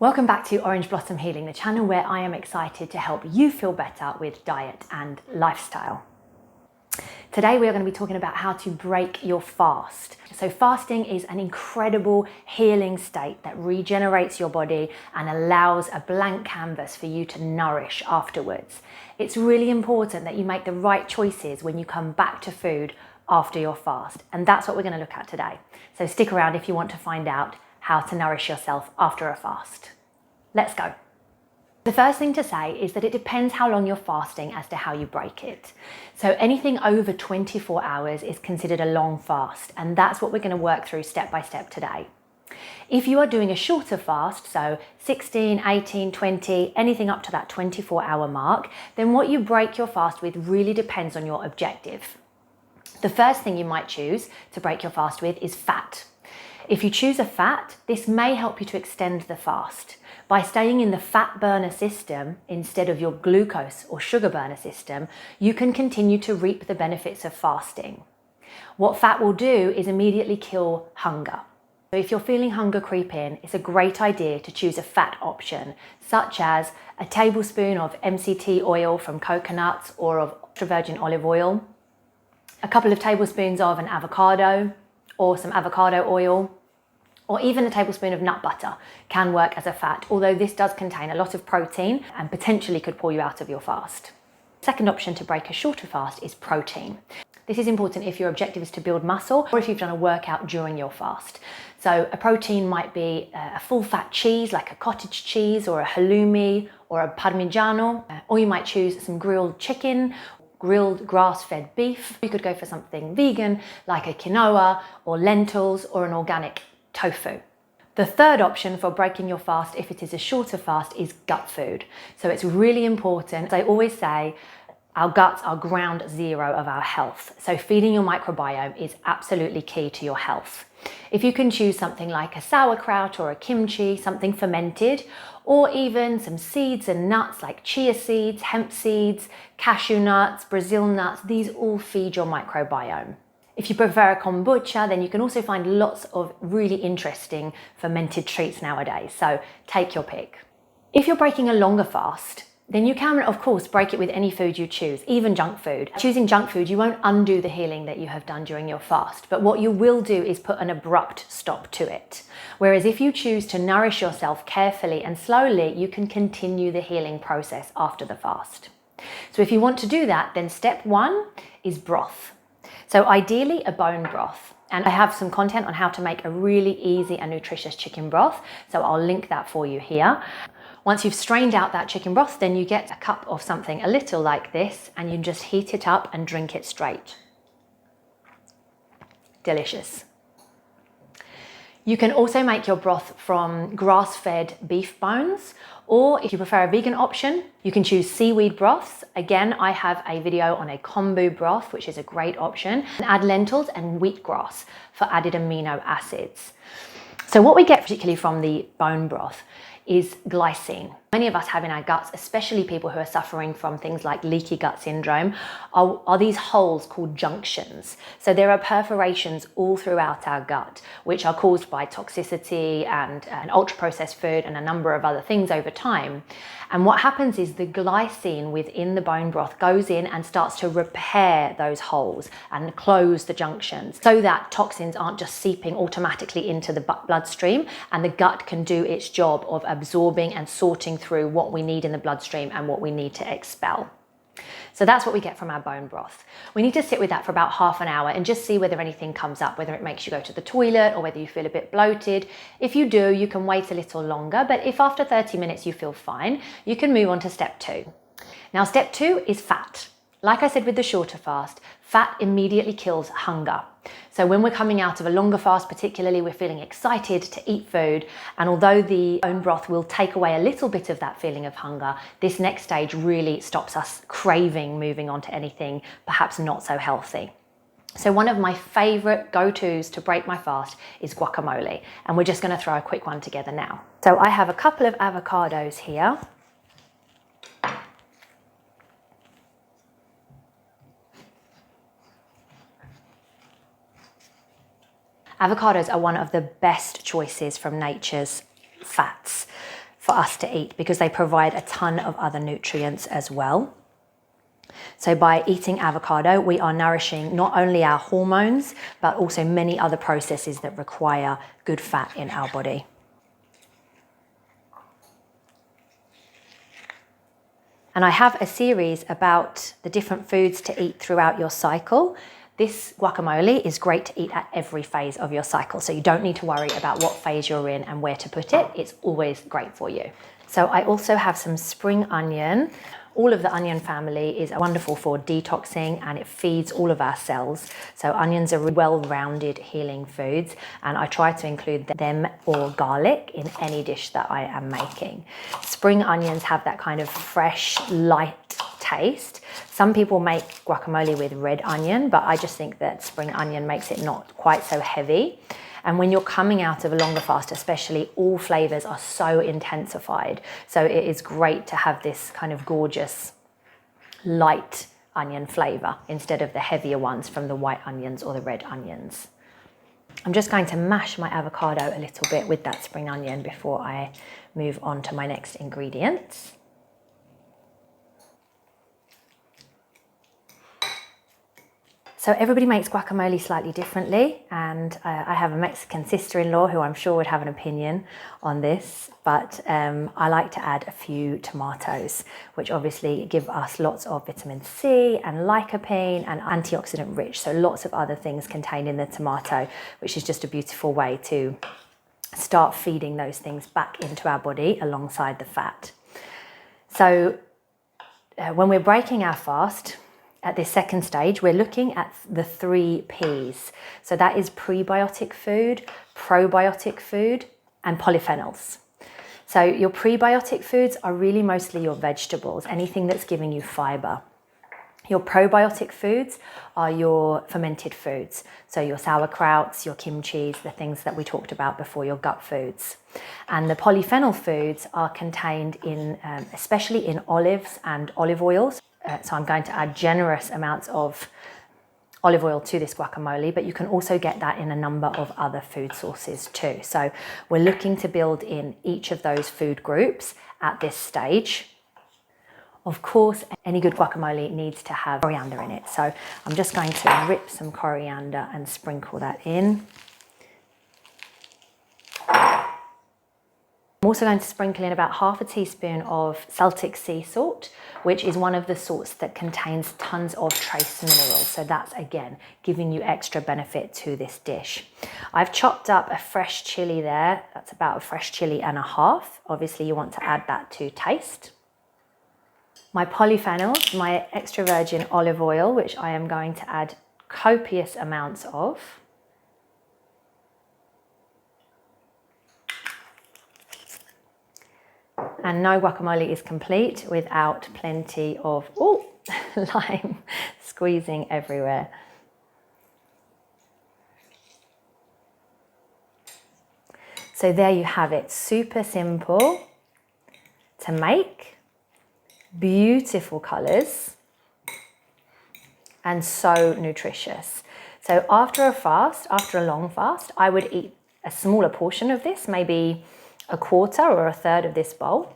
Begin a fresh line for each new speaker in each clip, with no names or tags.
Welcome back to Orange Blossom Healing, the channel where I am excited to help you feel better with diet and lifestyle. Today we are going to be talking about how to break your fast. So fasting is an incredible healing state that regenerates your body and allows a blank canvas for you to nourish afterwards. It's really important that you make the right choices when you come back to food after your fast, and that's what we're going to look at today. So stick around if you want to find out how to nourish yourself after a fast. Let's go. The first thing to say is that it depends how long you're fasting as to how you break it. So anything over 24 hours is considered a long fast, and that's what we're going to work through step by step today. If you are doing a shorter fast, so 16, 18, 20, anything up to that 24-hour mark, then what you break your fast with really depends on your objective. The first thing you might choose to break your fast with is fat. If you choose a fat, this may help you to extend the fast. By staying in the fat burner system instead of your glucose or sugar burner system, you can continue to reap the benefits of fasting. What fat will do is immediately kill hunger. So if you're feeling hunger creep in, it's a great idea to choose a fat option, such as a tablespoon of MCT oil from coconuts or of extra virgin olive oil, a couple of tablespoons of an avocado or some avocado oil, or even a tablespoon of nut butter can work as a fat, although this does contain a lot of protein and potentially could pull you out of your fast. Second option to break a shorter fast is protein. This is important if your objective is to build muscle or if you've done a workout during your fast. So a protein might be a full fat cheese like a cottage cheese or a halloumi or a parmigiano, or you might choose some grilled chicken, grilled grass-fed beef. You could go for something vegan like a quinoa or lentils or an organic tofu. The third option for breaking your fast, if it is a shorter fast, is gut food. So it's really important. As I always say, our guts are ground zero of our health. So feeding your microbiome is absolutely key to your health. If you can choose something like a sauerkraut or a kimchi, something fermented, or even some seeds and nuts like chia seeds, hemp seeds, cashew nuts, Brazil nuts, these all feed your microbiome. If you prefer a kombucha, then you can also find lots of really interesting fermented treats nowadays, so take your pick. If you're breaking a longer fast, then you can, of course, break it with any food you choose, even junk food. Choosing junk food, you won't undo the healing that you have done during your fast, but what you will do is put an abrupt stop to it. Whereas if you choose to nourish yourself carefully and slowly, you can continue the healing process after the fast. So if you want to do that, then step one is broth. So ideally a bone broth, and I have some content on how to make a really easy and nutritious chicken broth, so I'll link that for you here. Once you've strained out that chicken broth, then you get a cup of something a little like this, and you just heat it up and drink it straight. Delicious. You can also make your broth from grass-fed beef bones, or if you prefer a vegan option, you can choose seaweed broths. Again, I have a video on a kombu broth, which is a great option. And add lentils and wheatgrass for added amino acids. So what we get particularly from the bone broth is glycine. Many of us have in our guts, especially people who are suffering from things like leaky gut syndrome, are these holes called junctions. So there are perforations all throughout our gut, which are caused by toxicity and ultra-processed food and a number of other things over time. And what happens is the glycine within the bone broth goes in and starts to repair those holes and close the junctions so that toxins aren't just seeping automatically into the bloodstream, and the gut can do its job of absorbing and sorting through what we need in the bloodstream and what we need to expel. So that's what we get from our bone broth. We need to sit with that for about half an hour and just see whether anything comes up, whether it makes you go to the toilet or whether you feel a bit bloated. If you do, you can wait a little longer, but if after 30 minutes you feel fine, you can move on to step two. Now, step two is fat. Like I said with the shorter fast, fat immediately kills hunger. So when we're coming out of a longer fast, particularly, we're feeling excited to eat food. And although the bone broth will take away a little bit of that feeling of hunger, this next stage really stops us craving moving on to anything perhaps not so healthy. So one of my favorite go-tos to break my fast is guacamole. And we're just going to throw a quick one together now. So I have a couple of avocados here. Avocados are one of the best choices from nature's fats. for us to eat because they provide a ton of other nutrients as well. So by eating avocado, we are nourishing not only our hormones, but also many other processes that require good fat in our body. And I have a series about the different foods to eat throughout your cycle. This guacamole is great to eat at every phase of your cycle, so you don't need to worry about what phase you're in and where to put it. It's always great for you. So I also have some spring onion. All of the onion family is wonderful for detoxing and it feeds all of our cells. So onions are well-rounded healing foods, and I try to include them or garlic in any dish that I am making. Spring onions have that kind of fresh, light taste. Some people make guacamole with red onion, but I just think that spring onion makes it not quite so heavy. And when you're coming out of a longer fast, especially, all flavors are so intensified. So it is great to have this kind of gorgeous light onion flavor instead of the heavier ones from the white onions or the red onions. I'm just going to mash my avocado a little bit with that spring onion before I move on to my next ingredients. So everybody makes guacamole slightly differently, and I have a Mexican sister-in-law who I'm sure would have an opinion on this, but I like to add a few tomatoes, which obviously give us lots of vitamin C and lycopene and antioxidant rich, so lots of other things contained in the tomato, which is just a beautiful way to start feeding those things back into our body alongside the fat. So when we're breaking our fast, at this second stage, we're looking at the 3 Ps. So that is prebiotic food, probiotic food, and polyphenols. So your prebiotic foods are really mostly your vegetables, anything that's giving you fiber. Your probiotic foods are your fermented foods. So your sauerkrauts, your kimchis, the things that we talked about before, your gut foods. And the polyphenol foods are contained in, especially in olives and olive oils. So I'm going to add generous amounts of olive oil to this guacamole, but you can also get that in a number of other food sources too. So we're looking to build in each of those food groups at this stage. Of course, any good guacamole needs to have coriander in it. So I'm just going to rip some coriander and sprinkle that in. I'm also going to sprinkle in about half a teaspoon of Celtic sea salt, which is one of the salts that contains tons of trace minerals. So that's, again, giving you extra benefit to this dish. I've chopped up a fresh chili there. That's about a fresh chili and a half. Obviously, you want to add that to taste. My polyphenols, my extra virgin olive oil, which I am going to add copious amounts of. And no guacamole is complete without plenty of lime squeezing everywhere. So there you have it, super simple to make, beautiful colors, and so nutritious. So after a long fast, I would eat a smaller portion of this, maybe a quarter or a third of this bowl.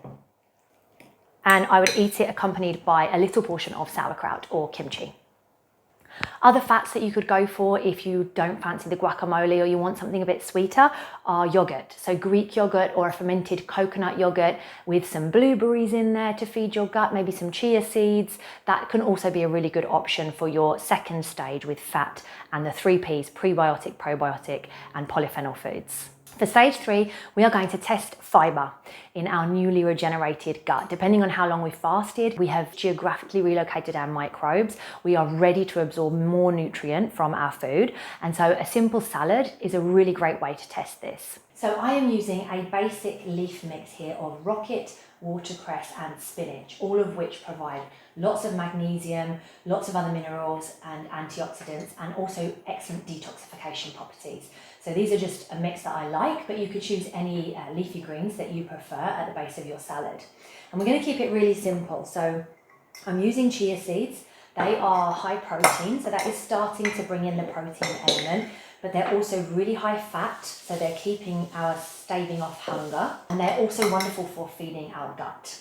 And I would eat it accompanied by a little portion of sauerkraut or kimchi. Other fats that you could go for if you don't fancy the guacamole or you want something a bit sweeter are yogurt. So Greek yogurt or a fermented coconut yogurt with some blueberries in there to feed your gut, maybe some chia seeds. That can also be a really good option for your second stage with fat and the 3 Ps, prebiotic, probiotic, and polyphenol foods. For stage 3, we are going to test fiber in our newly regenerated gut. Depending on how long we fasted, we have geographically relocated our microbes. We are ready to absorb more nutrient from our food. And so a simple salad is a really great way to test this. So I am using a basic leaf mix here of rocket, watercress and spinach, all of which provide lots of magnesium, lots of other minerals and antioxidants, and also excellent detoxification properties. So these are just a mix that I like, but you could choose any leafy greens that you prefer at the base of your salad. And we're going to keep it really simple. So I'm using chia seeds. They are high protein, so that is starting to bring in the protein element, but they're also really high fat, so they're keeping our staving off hunger, and they're also wonderful for feeding our gut.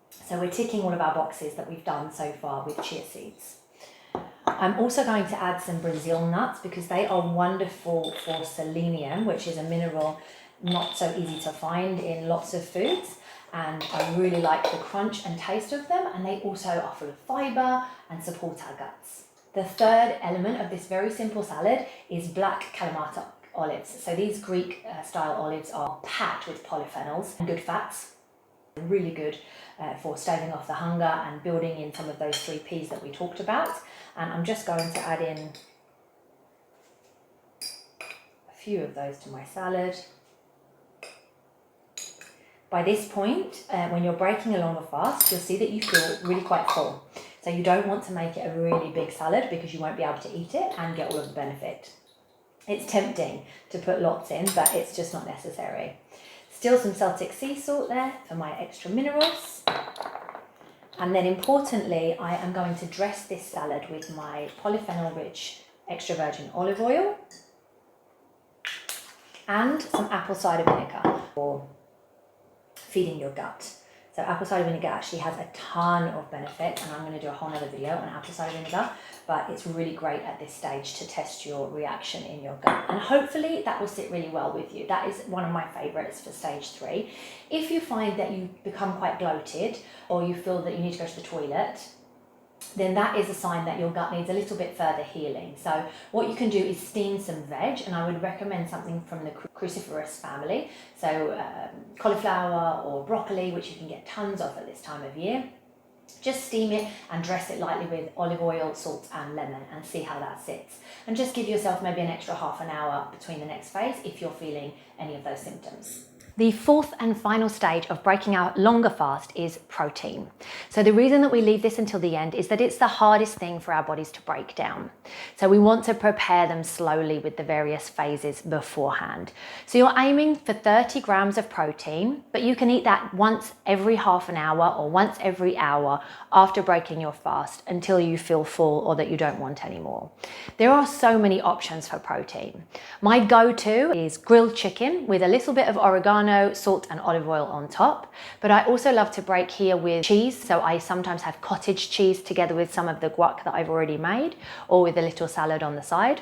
So we're ticking all of our boxes that we've done so far with chia seeds. I'm also going to add some Brazil nuts because they are wonderful for selenium, which is a mineral not so easy to find in lots of foods. And I really like the crunch and taste of them, and they also are full of fiber and support our guts. The third element of this very simple salad is black Kalamata olives. So these Greek style olives are packed with polyphenols and good fats. Really good for staving off the hunger and building in some of those 3 Ps that we talked about. And I'm just going to add in a few of those to my salad. By this point, when you're breaking a longer fast, you'll see that you feel really quite full. So you don't want to make it a really big salad because you won't be able to eat it and get all of the benefit. It's tempting to put lots in, but it's just not necessary. Still some Celtic sea salt there for my extra minerals. And then importantly, I am going to dress this salad with my polyphenol-rich extra virgin olive oil and some apple cider vinegar for feeding your gut. So apple cider vinegar actually has a ton of benefits, and I'm going to do a whole other video on apple cider vinegar, but it's really great at this stage to test your reaction in your gut. And hopefully that will sit really well with you. That is one of my favorites for stage 3. If you find that you become quite bloated or you feel that you need to go to the toilet, then that is a sign that your gut needs a little bit further healing. So what you can do is steam some veg, and I would recommend something from the cruciferous family. So cauliflower or broccoli, which you can get tons of at this time of year. Just steam it and dress it lightly with olive oil, salt and lemon, and see how that sits. And just give yourself maybe an extra half an hour between the next phase if you're feeling any of those symptoms. The fourth and final stage of breaking our longer fast is protein. So the reason that we leave this until the end is that it's the hardest thing for our bodies to break down. So we want to prepare them slowly with the various phases beforehand. So you're aiming for 30 grams of protein, but you can eat that once every half an hour or once every hour after breaking your fast until you feel full or that you don't want any more. There are so many options for protein. My go-to is grilled chicken with a little bit of oregano, salt and olive oil on top. But I also love to break here with cheese. So I sometimes have cottage cheese together with some of the guac that I've already made, or with a little salad on the side.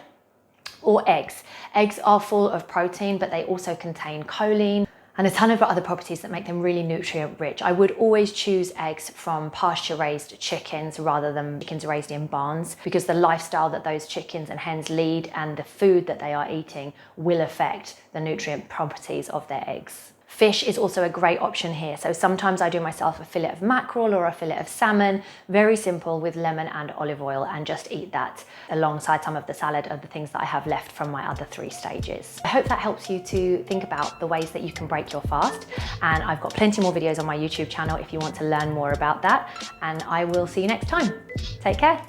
Or eggs. Eggs are full of protein, but they also contain choline and a ton of other properties that make them really nutrient rich. I would always choose eggs from pasture raised chickens rather than chickens raised in barns, because the lifestyle that those chickens and hens lead and the food that they are eating will affect the nutrient properties of their eggs. Fish is also a great option here. So sometimes I do myself a fillet of mackerel or a fillet of salmon, very simple with lemon and olive oil, and just eat that alongside some of the salad of the things that I have left from my other 3 stages. I hope that helps you to think about the ways that you can break your fast. And I've got plenty more videos on my YouTube channel if you want to learn more about that. And I will see you next time. Take care.